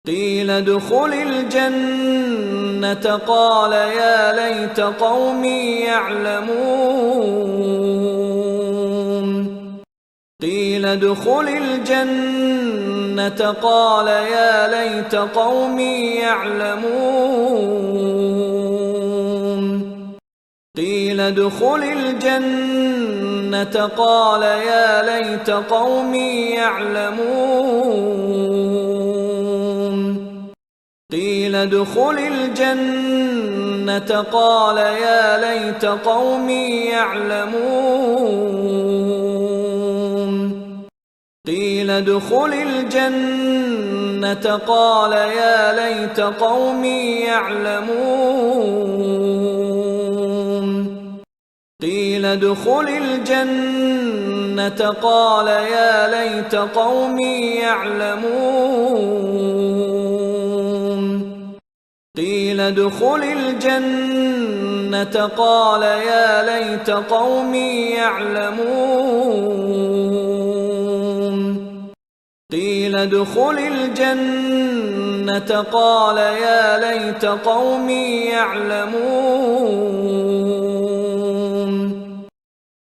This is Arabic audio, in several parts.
قيل ادخل الجنة قال يا ليت قومي يعلمون قيل ادخل الجنة قال يا ليت قومي يعلمون قيل ادخل الجنة قال يا ليت قومي يعلمون قيل ادخل الجنة قال يا ليت قومي يعلمون قيل ادخل الجنة قال يا ليت قومي يعلمون قيل ادخل الجنة قال يا ليت قومي يعلمون قيل ادخل الجنة قال يا ليت قومي يعلمون قيل ادخل الجنة قال يا ليت قومي يعلمون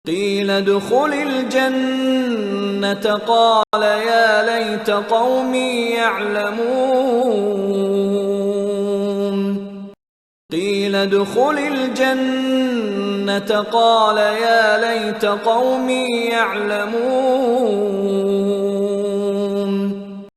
قيل ادخل الجنة قال يا ليت قومي يعلمون قيل ادخل الجنة قال يا ليت قومي يعلمون